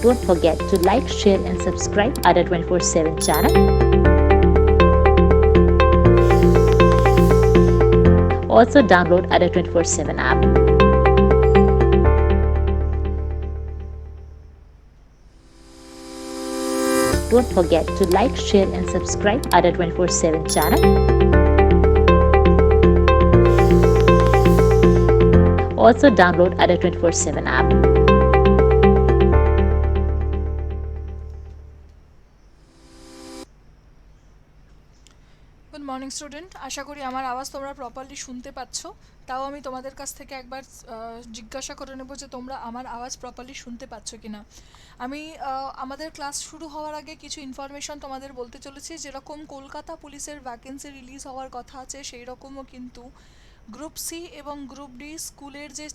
Don't forget to like, share and subscribe Ada 24/7 channel. Also download Ada 24/7 app. Don't forget to like, share and subscribe Ada 24/7 channel. Also download Ada 24/7 app. Good morning student, আশা করি আমার আওয়াজ তোমরা properly শুনতে পাচ্ছ। তাও আমি তোমাদের কাছ থেকে একবার জিজ্ঞাসা করে নেব যে তোমরা আমার আওয়াজ প্রপারলি শুনতে পাচ্ছ কি না। আমি আমাদের ক্লাস শুরু হওয়ার আগে কিছু ইনফরমেশন তোমাদের বলতে চলেছি। যেরকম কলকাতা পুলিশের ভ্যাকেন্সি রিলিজ হওয়ার কথা আছে, সেই রকমও কিন্তু গ্রুপ সি এবং গ্রুপ ডি স্কুলের যে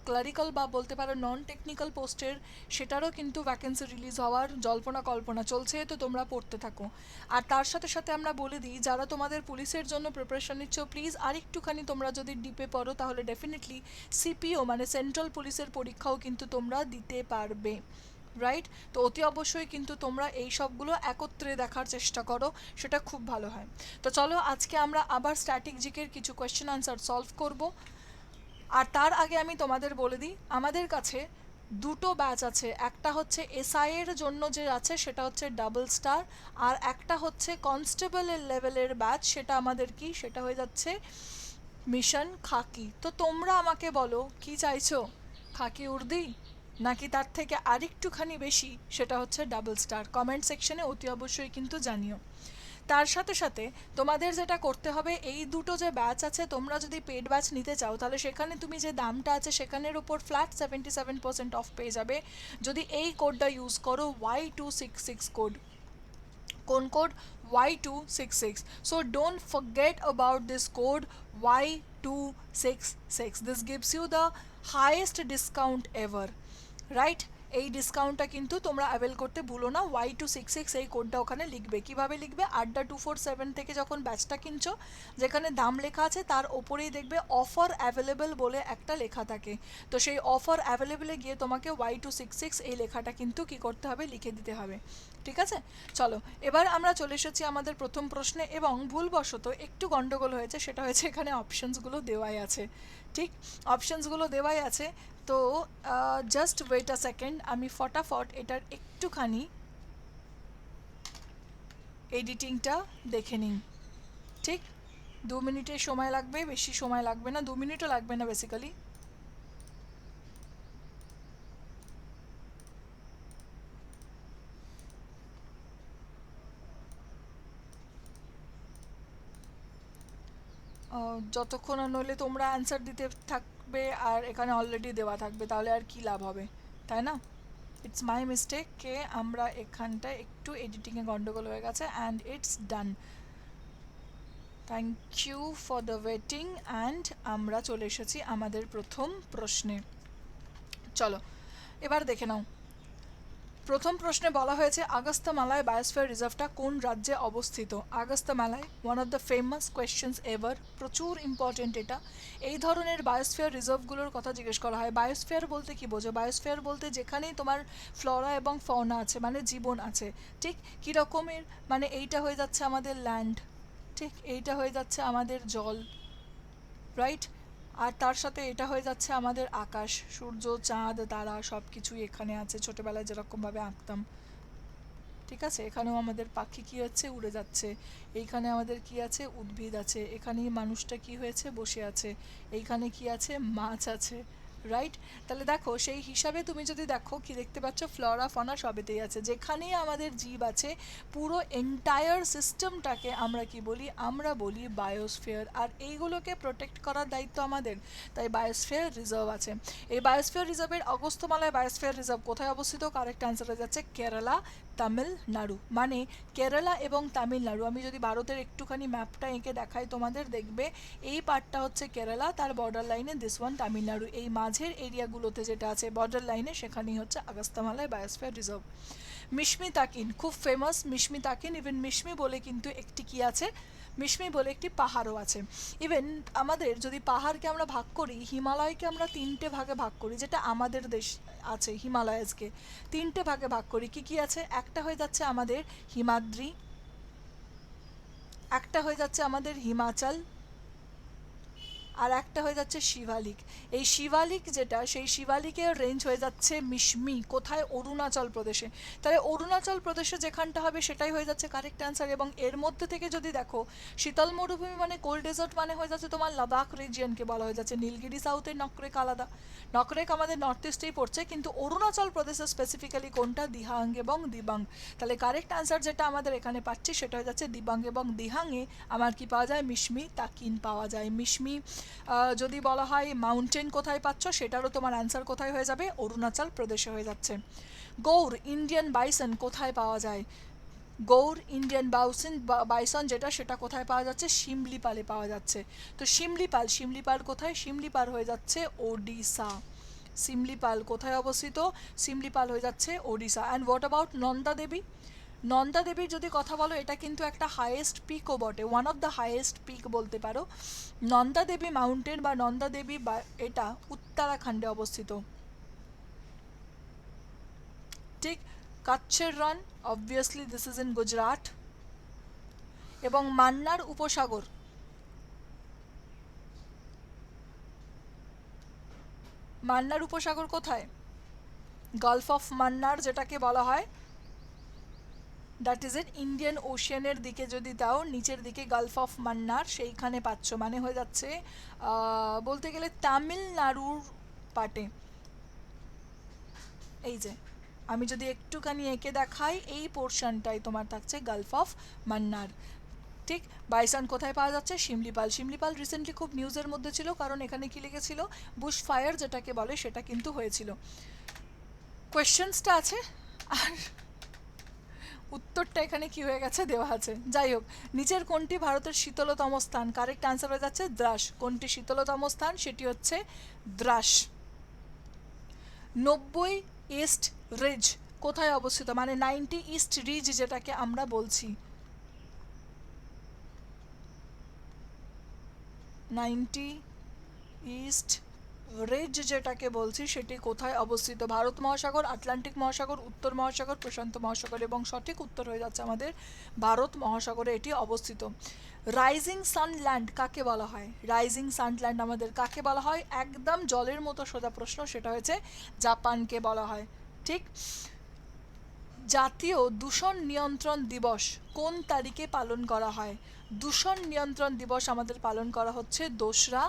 ক্লারিক্যাল বা বলতে পারো নন টেকনিক্যাল পোস্টের, সেটারও কিন্তু ভ্যাকেন্সি রিলিজ হওয়ার জল্পনা কল্পনা চলছে। তো তোমরা পড়তে থাকো। আর তার সাথে সাথে আমরা বলে দিই, যারা তোমাদের পুলিশের জন্য প্রিপারেশন নিচ্ছ, প্লিজ আরেকটুখানি তোমরা যদি ডিপে পড়ো তাহলে ডেফিনেটলি সিপিও মানে সেন্ট্রাল পুলিশের পরীক্ষাও কিন্তু তোমরা দিতে পারবে, রাইট? তো অতি অবশ্যই কিন্তু তোমরা এই সবগুলো একত্রে দেখার চেষ্টা করো, সেটা খুব ভালো হয়। তো চলো আজকে আমরা আবার স্ট্যাটিক জিকের কিছু কোয়েশ্চেন আনসার সলভ করব। আর তার আগে আমি তোমাদের বলে দিই, আমাদের কাছে দুটো ব্যাচ আছে। একটা হচ্ছে এসআই এর জন্য যে আছে সেটা হচ্ছে ডাবল স্টার, আর একটা হচ্ছে কনস্টেবলের লেভেলের ব্যাচ, সেটা আমাদের কি, সেটা হয়ে যাচ্ছে মিশন খাকি। তো তোমরা আমাকে বলো কি চাইছো, খাকি উর্দি নাকি তার থেকে আরেকটুখানি বেশি, সেটা হচ্ছে ডাবল স্টার? কমেন্ট সেকশনে অতি অবশ্যই কিন্তু জানিও। তার সাথে সাথে তোমাদের যেটা করতে হবে, এই দুটো যে ব্যাচ আছে, তোমরা যদি পেড ব্যাচ নিতে চাও তাহলে সেখানে তুমি যে দামটা আছে সেখানের উপর ফ্ল্যাট 77% অফ পেয়ে যাবে যদি এই কোডটা ইউজ করো, Y266 কোড। কোন code? Y266. So don't forget about this code Y266. This gives you the highest discount ever, right? এই ডিসকাউন্টটা কিন্তু তোমরা অ্যাভেল করতে ভুলো না। Y266 এই কোডটা ওখানে লিখবে। কিভাবে লিখবে? আড্ডা 247 থেকে যখন ব্যাচটা কিনছো, যেখানে দাম লেখা আছে তার ওপরেই দেখবে অফার অ্যাভেলেবেল বলে একটা লেখা থাকে। তো সেই অফার অ্যাভেলেবেলে গিয়ে তোমাকে Y266 এই লেখাটা কিন্তু কি করতে হবে, লিখে দিতে হবে। ঠিক আছে, চলো এবার আমরা চলে এসেছি আমাদের প্রথম প্রশ্নে। এবং ভুলবশত একটু গন্ডগোল হয়েছে, সেটা হয়েছে এখানে অপশনসগুলো দেওয়াই আছে। ঠিক, অপশনসগুলো দেওয়াই আছে। তো জাস্ট ওয়েট আ সেকেন্ড, আমি ফটাফট এটার একটুখানি এডিটিংটা দেখে নিই। ঠিক, 2 মিনিটের সময় লাগবে, বেশি সময় লাগবে না, 2 মিনিটও লাগবে না বেসিক্যালি। যতক্ষণ আর নইলে তোমরা অ্যান্সার দিতে থাকবে আর এখানে অলরেডি দেওয়া থাকবে, তাহলে আর কি লাভ হবে, তাই না? ইটস মাই মিস্টেক কে আমরা এখানটা একটু এডিটিংয়ে গন্ডগোল হয়ে গেছে, and it's done. Thank you for the waiting. And আমরা চলে এসেছি আমাদের প্রথম প্রশ্নে। চলো এবার দেখে নাও। প্রথম প্রশ্নে বলা হয়েছে আগস্ত্যমালায় বায়োস্ফিয়ার রিজার্ভটা কোন রাজ্যে অবস্থিত? আগস্ত্যমালায়, one of the famous questions ever, প্রচুর ইম্পর্টেন্ট এটা। এই ধরনের বায়োস্ফিয়ার রিজার্ভগুলোর কথা জিজ্ঞেস করা হয়। বায়োস্ফিয়ার বলতে কি বোঝো? বায়োস্ফিয়ার বলতে যেখানেই তোমার ফ্লোরা এবং ফৌনা আছে, মানে জীবন আছে। ঠিক কীরকমের, মানে এইটা হয়ে যাচ্ছে আমাদের ল্যান্ড, ঠিক এইটা হয়ে যাচ্ছে আমাদের জল, রাইট? আর তার সাথে এটা হয়ে যাচ্ছে আমাদের আকাশ, সূর্য, চাঁদ, তারা সব কিছুই এখানে আছে, ছোটোবেলায় যেরকমভাবে আঁকতাম। ঠিক আছে, এখানেও আমাদের পাখি কী হচ্ছে, উড়ে যাচ্ছে। এইখানে আমাদের কি আছে, উদ্ভিদ আছে। এখানেই মানুষটা কি হয়েছে, বসে আছে। এইখানে কি আছে, মাছ আছে, রাইট? তাহলে দেখো সেই হিসাবে তুমি যদি দেখো, কি দেখতে পাচ্ছ, ফ্লোরা ফনা সবেতেই আছে। যেখানেই আমাদের জীব আছে, পুরো এন্টায়ার সিস্টেমটাকে আমরা কি বলি, আমরা বলি বায়োস্ফিয়ার। আর এইগুলোকে প্রোটেক্ট করার দায়িত্ব আমাদের, তাই বায়োস্ফিয়ার রিজার্ভ আছে। এই বায়োস্ফিয়ার রিজার্ভের অগস্ত্যমালায় বায়োস্ফিয়ার রিজার্ভ কোথায় অবস্থিত? কারেক্ট অ্যান্সার হয়ে যাচ্ছে কেরালা, তামিলনাড়ু। মানে কেরালা এবং তামিলনাড়ু, আমি যদি ভারতের একটুখানি ম্যাপটা এঁকে দেখাই তোমাদের, দেখবে এই পার্টটা হচ্ছে কেরালা, তার বর্ডার লাইনে দিস ওয়ান তামিলনাড়ু। এই মাঝের এরিয়াগুলোতে যেটা আছে বর্ডার লাইনে, সেখানেই হচ্ছে আগস্ত্যমালায় বায়োস্ফিয়ার রিজার্ভ। মিশমি তাকিন খুব ফেমাস, মিশমি তাকিন। ইভেন মিশমি বলে কিন্তু একটি কি আছে, মিশমি বলে একটি পাহাড়ও আছে। ইভেন আমাদের যদি পাহাড়কে আমরা ভাগ করি, হিমালয়কে আমরা তিনটে ভাগে ভাগ করি, যেটা আমাদের দেশ আছে হিমালয়াজকে তিনটে ভাগে ভাগ করি। কি কি আছে? একটা হয়ে যাচ্ছে আমাদের হিমাদ্রি, একটা হয়ে যাচ্ছে আমাদের হিমাচল, আর একটা হয়ে যাচ্ছে শিবালিক। এই শিবালিক যেটা, সেই শিবালিকের রেঞ্জ হয়ে যাচ্ছে মিশমি কোথায়? অরুণাচল প্রদেশে। তাহলে অরুণাচল প্রদেশে যেখানটা হবে সেটাই হয়ে যাচ্ছে কারেক্ট অ্যান্সার। এবং এর মধ্যে থেকে যদি দেখো, শীতল মরুভূমি মানে কোল্ড ডেজার্ট মানে হয়ে যাচ্ছে তোমার লাদাখ রিজিয়নকে বলা হয়ে যাচ্ছে। নীলগিরি সাউথে, নকরেক আলাদা। নকরেক আমাদের নর্থ ইস্টেই পড়ছে, কিন্তু অরুণাচল প্রদেশে স্পেসিফিক্যালি কোনটা? দিহাং এবং দিবাং। তাহলে কারেক্ট অ্যান্সার যেটা আমাদের এখানে পাচ্ছি সেটা হয়ে যাচ্ছে দিবাং, এবং দিহাংয়ে আমার কি পাওয়া যায়? মিশমি তাকিন পাওয়া যায়। মিশমি যদি বলা হয় মাউন্টেন কোথায় পাচ্ছ, সেটারও তোমার অ্যান্সার কোথায় হয়ে যাবে? অরুণাচল প্রদেশে হয়ে যাচ্ছে। গৌর ইন্ডিয়ান বাইসন কোথায় পাওয়া যায়? গৌর ইন্ডিয়ান বাইসন যেটা, সেটা কোথায় পাওয়া যাচ্ছে? শিমলিপালে পাওয়া যাচ্ছে। তো শিমলিপাল কোথায়? শিমলিপাল হয়ে যাচ্ছে ওডিশা। শিমলিপাল কোথায় অবস্থিত? শিমলিপাল হয়ে যাচ্ছে Odisha. And what about Nanda Devi? Nanda দেবীর যদি কথা বলো, এটা কিন্তু একটা হাইয়েস্ট পিকও বটে, one of the highest peak বলতে পারো। নন্দা দেবী মাউন্টেন বা নন্দা দেবী, বা এটা উত্তরাখণ্ডে অবস্থিত। ঠিক। কাচ্ছের Rann, obviously this is in Gujarat. এবং মান্নার উপসাগর, মান্নার উপসাগর কোথায়? গালফ অফ মান্নার যেটাকে বলা হয়, দ্যাট ইজ ইন ইন্ডিয়ান ওশিয়ানের দিকে যদি দাও, নিচের দিকে গালফ অফ মান্নার সেইখানে পাচ্ছ, মানে হয়ে যাচ্ছে বলতে গেলে তামিলনাড়ুর পাটে। এই যে আমি যদি একটুখানি এঁকে দেখাই, এই পোর্শনটাই তোমার থাকছে গালফ অফ মান্নার। ঠিক। বাইসন কোথায় পাওয়া যাচ্ছে? শিমলিপাল। শিমলিপাল রিসেন্টলি খুব নিউজের মধ্যে ছিল, কারণ এখানে কি লেগেছিল? বুশ ফায়ার যেটাকে বলে, সেটা কিন্তু হয়েছিল। কোয়েশ্চেন্সটা আছে, আর উত্তরটা এখানে কি হয়ে গেছে? দেওয়া আছে। যাই হোক, নিচের কোনটি ভারতের শীতলতম স্থান? কারেক্ট অ্যান্সার হয়ে যাচ্ছে দ্রাস। কোনটি শীতলতম স্থান? সেটি হচ্ছে দ্রাস। 90 ইস্ট রিজ কোথায় অবস্থিত? মানে 90 ইস্ট রিজ যেটাকে আমরা বলছি, 90 ইস্ট রিজ যেটাকে বলছি, সেটি কোথায় অবস্থিত? ভারত মহাসাগর, আটলান্টিক মহাসাগর, উত্তর মহাসাগর, প্রশান্ত মহাসাগর। এবং সঠিক উত্তর হয়ে যাচ্ছে আমাদের ভারত মহাসাগরে এটি অবস্থিত। রাইজিং সানল্যান্ড কাকে বলা হয়? রাইজিং সানল্যান্ড আমাদের কাকে বলা হয়? একদম জলের মতো সোজা প্রশ্ন, সেটা হয়েছে জাপানকে বলা হয়। ঠিক। জাতীয় দূষণ নিয়ন্ত্রণ দিবস কোন তারিখে পালন করা হয়? দূষণ নিয়ন্ত্রণ দিবস আমাদের পালন করা হচ্ছে 2রা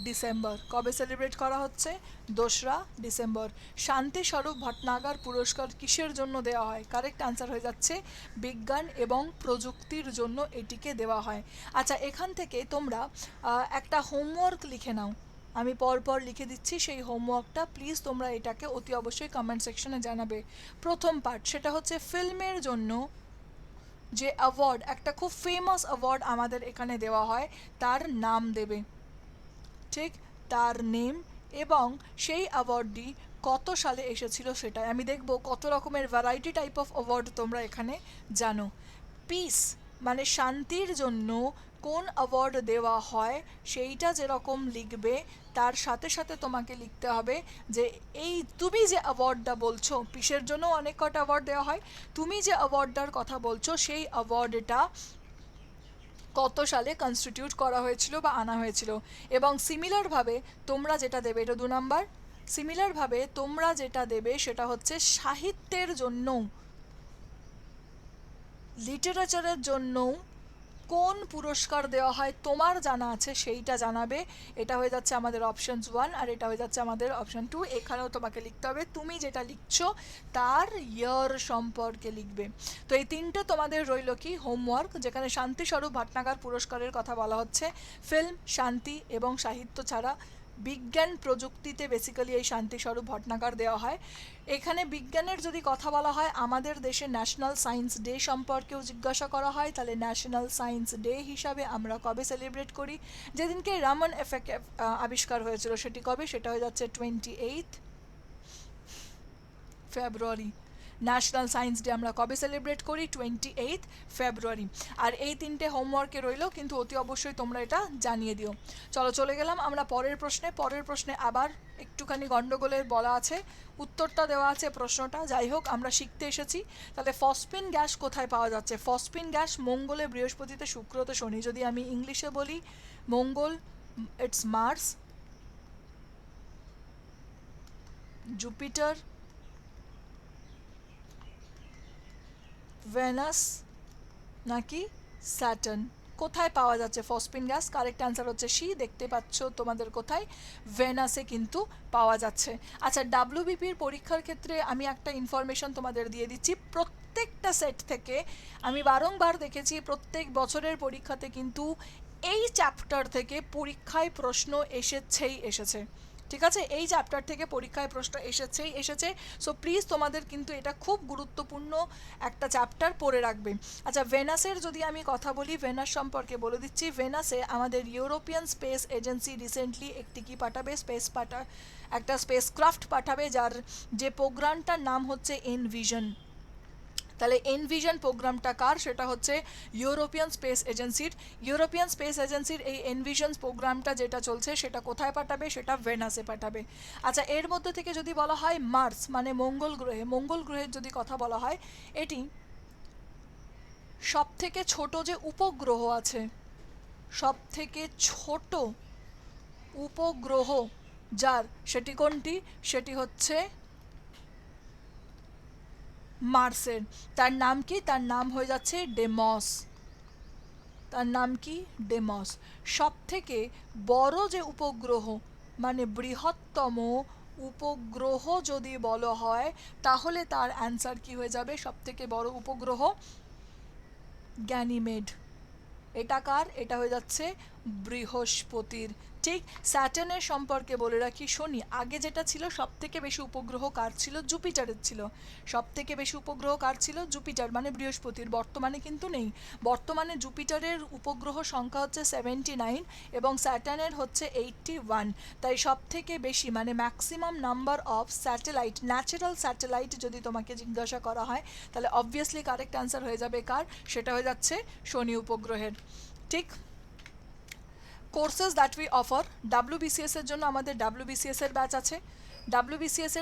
ডিসেম্বর। কবে সেলিব্রেট করা হচ্ছে? 2রা ডিসেম্বর। শান্তি স্বরূপ ভটনাগর পুরস্কার কিসের জন্য দেওয়া হয়? কারেক্ট আনসার হয়ে যাচ্ছে বিজ্ঞান এবং প্রযুক্তির জন্য এটিকে দেওয়া হয়। আচ্ছা, এখান থেকে তোমরা একটা হোমওয়ার্ক লিখে নাও, আমি পরপর লিখে দিচ্ছি। সেই হোমওয়ার্কটা প্লিজ তোমরা এটাকে অতি অবশ্যই কমেন্ট সেকশনে জানাবে। প্রথম পার্ট, সেটা হচ্ছে ফিল্মের জন্য যে অ্যাওয়ার্ড, একটা খুব ফেমাস অ্যাওয়ার্ড আমাদের এখানে দেওয়া হয়, তার নাম দেবে। ঠিক, তার নেম, এবং সেই অ্যাওয়ার্ডটি কত সালে এসেছিল সেটাই আমি দেখব কত রকমের ভ্যারাইটি টাইপ অফ অ্যাওয়ার্ড তোমরা এখানে জানো। পিস মানে শান্তির জন্য কোন অ্যাওয়ার্ড দেওয়া হয় সেইটা যেরকম লিখবে, তার সাথে সাথে তোমাকে লিখতে হবে যে এই তুমি যে অ্যাওয়ার্ডটা বলছো, পিসের জন্য অনেক কটা অ্যাওয়ার্ড দেওয়া হয়, তুমি যে অ্যাওয়ার্ডটার কথা বলছো সেই অ্যাওয়ার্ডটা কত সালে কনস্টিটিউট করা হয়েছিল বা আনা হয়েছিল। এবং সিমিলারভাবে তোমরা যেটা দেবে, এটা 2 নাম্বার, সিমিলারভাবে তোমরা যেটা দেবে সেটা হচ্ছে সাহিত্যের জন্য, লিটারেচারের জন্য কোন পুরস্কার দেওয়া হয় তোমার জানা আছে সেইটা জানাবে। এটা হয়ে যাচ্ছে আমাদের অপশন 1, আর এটা হয়ে যাচ্ছে আমাদের অপশন 2। এখানেও তোমাকে লিখতে হবে তুমি যেটা লিখছো তার ইয়ার সম্পর্কে লিখবে। তো এই তিনটে তোমাদের রইল কি হোমওয়ার্ক, যেখানে শান্তি স্বরূপ ভটনাগর পুরস্কারের কথা বলা হচ্ছে। ফিল্ম, শান্তি এবং সাহিত্য ছাড়া বিজ্ঞান প্রযুক্তিতে বেসিক্যালি এই শান্তি স্বরূপ ভটনাগর দেওয়া হয়। এখানে বিজ্ঞানের যদি কথা বলা হয়, আমাদের দেশে ন্যাশনাল সায়েন্স ডে সম্পর্কেও জিজ্ঞাসা করা হয়। তাহলে ন্যাশনাল সায়েন্স ডে হিসাবে আমরা কবে সেলিব্রেট করি? যেদিনকে রামন এফেক্ট আবিষ্কার হয়েছিল সেটি কবে? সেটা হয়ে যাচ্ছে 28 ফেব্রুয়ারি। ন্যাশনাল সায়েন্স ডে আমরা কবে সেলিব্রেট করি? 28 ফেব্রুয়ারি। আর এই তিনটে হোমওয়ার্কে রইলো, কিন্তু অতি অবশ্যই তোমরা এটা জানিয়ে দিও। চলো চলে গেলাম আমরা পরের প্রশ্নে। পরের প্রশ্নে আবার একটুখানি গন্ডগোলের বলা আছে, উত্তরটা দেওয়া আছে প্রশ্নটা। যাই হোক, আমরা শিখতে এসেছি। তাহলে ফসফিন গ্যাস কোথায় পাওয়া যাচ্ছে? ফসফিন গ্যাস মঙ্গলে, বৃহস্পতিতে, শুক্রতে, শনি। যদি আমি ইংলিশে বলি, মঙ্গল ইটস মার্স, জুপিটার, ভেনাস নাকি স্যাটার্ন। কোথায় পাওয়া যাচ্ছে ফসফিন গ্যাস? কারেক্ট অ্যান্সার হচ্ছে সি। দেখতে পাচ্ছ তোমাদের কোথায়? ভেনাসে কিন্তু পাওয়া যাচ্ছে। আচ্ছা, ডাব্লিউবিপির পরীক্ষার ক্ষেত্রে আমি একটা ইনফরমেশন তোমাদের দিয়ে দিচ্ছি। প্রত্যেকটা সেট থেকে আমি বারংবার দেখেছি, প্রত্যেক বছরের পরীক্ষাতে কিন্তু এই চ্যাপ্টার থেকে পরীক্ষায় প্রশ্ন এসেছে। ঠিক আছে, এই চ্যাপ্টার থেকে পরীক্ষায় প্রশ্ন এসেছে। সো প্লিজ তোমাদের কিন্তু এটা খুব গুরুত্বপূর্ণ একটা চ্যাপ্টার পড়ে রাখবে। আচ্ছা, ভেনাসের যদি আমি কথা বলি, ভেনাস সম্পর্কে বলে দিচ্ছি। ভেনাসে আমাদের ইউরোপিয়ান স্পেস এজেন্সি রিসেন্টলি একটি কি পাঠাবে? একটা স্পেসক্রাফট পাঠাবে, যার যে প্রোগ্রামটার নাম হচ্ছে এনভিশন। তাহলে এনভিশন প্রোগ্রামটা কার? সেটা হচ্ছে ইউরোপিয়ান স্পেস এজেন্সির এই এনভিশন প্রোগ্রামটা যেটা চলছে, সেটা কোথায় পাঠাবে? সেটা ভেনাসে পাঠাবে। আচ্ছা, এর মধ্যে থেকে যদি বলা হয় মার্স মানে মঙ্গল গ্রহের যদি কথা বলা হয়, এটি সব থেকে ছোট যে উপগ্রহ আছে, সব থেকে ছোট উপগ্রহ যার, সেটি কোনটি? সেটি হচ্ছে মার্সের। তার নাম কি? তার নাম হয়ে যাচ্ছে ডেমস। তার নাম কি? ডেমস। সব থেকে বড় যে উপগ্রহ মানে বৃহত্তম উপগ্রহ যদি বলা হয়, তাহলে তার অ্যান্সার কি হয়ে যাবে? সব থেকে বড় উপগ্রহ গ্যানিমেড। এটা কার? এটা হয়ে যাচ্ছে বৃহস্পতির। ঠিক। স্যাটার্নের সম্পর্কে বলে রাখি, শনি আগে যেটা ছিল সব থেকে বেশি উপগ্রহ কার ছিল? জুপিটারের ছিল। সব থেকে বেশি উপগ্রহ কার ছিল? জুপিটার মানে বৃহস্পতির। বর্তমানে কিন্তু নেই। বর্তমানে জুপিটারের উপগ্রহ সংখ্যা হচ্ছে 79 এবং স্যাটার্নের হচ্ছে 81। তাই সব থেকে বেশি মানে maximum number of satellite, natural satellite যদি তোমাকে জিজ্ঞাসা করা হয়, তাহলে অবভিয়াসলি কারেক্ট অ্যান্সার হয়ে যাবে কার? সেটা হয়ে যাচ্ছে শনি উপগ্রহের। ঠিক। Courses that we offer, WBCS এর জন্য আমাদের ডাব্লিউবিসিএস এর ব্যাচ আছে। ডাব্লিউবিসিএস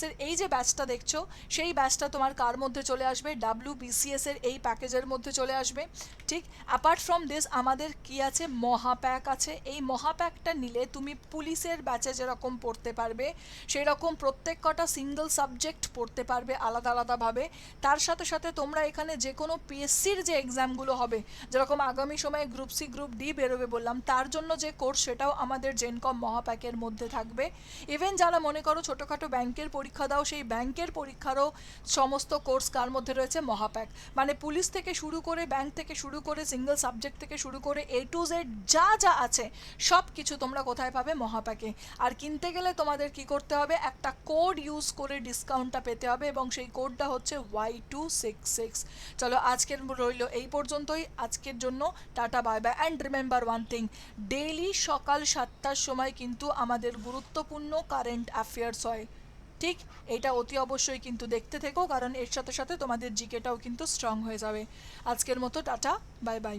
এর এই যে ব্যাচটা দেখছো, সেই ব্যাচটা তোমার কার মধ্যে চলে আসবে? ডাব্লিউবিসিএস এর এই প্যাকেজের মধ্যে চলে আসবে। ঠিক। অ্যাপার্ট ফ্রম দিস আমাদের কি আছে? মহাপ্যাক আছে। এই মহাপ্যাকটা নিলে তুমি পুলিশের ব্যাচে যেরকম পড়তে পারবে, সেই রকম প্রত্যেক কটা সিঙ্গল সাবজেক্ট পড়তে পারবে আলাদা আলাদাভাবে। তার সাথে সাথে তোমরা এখানে যে কোনো পিএসসির যে এক্সামগুলো হবে, যেরকম আগামী সময়ে গ্রুপ সি গ্রুপ ডি বেরোবে বললাম, তার জন্য যে কোর্স, সেটাও আমাদের জেনকম মহাপ্যাকের মধ্যে থাকবে। ইভেন যারা মনে করো ছোটোখাটো ব্যাংকের পরীক্ষা দাও, সেই ব্যাংকের পরীক্ষারও সমস্ত কোর্স কার মধ্যে রয়েছে? মহাপ্যাক। মানে পুলিশ থেকে শুরু করে, ব্যাংক থেকে শুরু করে, সিঙ্গল সাবজেক্ট থেকে শুরু করে A to Z যা যা আছে সব কিছু তোমরা কোথায় পাবে? মহাপ্যাকে। আর কিনতে গেলে তোমাদের কি করতে হবে? একটা কোড ইউজ করে ডিসকাউন্টটা পেতে হবে, এবং সেই কোডটা হচ্ছে Y266। চলো, আজকের রইল এই পর্যন্তই। আজকের জন্য tata, bye bye. And remember one thing, daily সকাল 7টার সময় কিন্তু আমাদের গুরুত্বপূর্ণ কারেন্ট অ্যাফেয়ার্স হয়। ঠিক। এটা অতি অবশ্যই কিন্তু দেখতে থেকো, কারণ এর সাথে সাথে তোমাদের জিকেটাও কিন্তু স্ট্রং হয়ে যাবে। আজকের মতো টাটা, বাই বাই।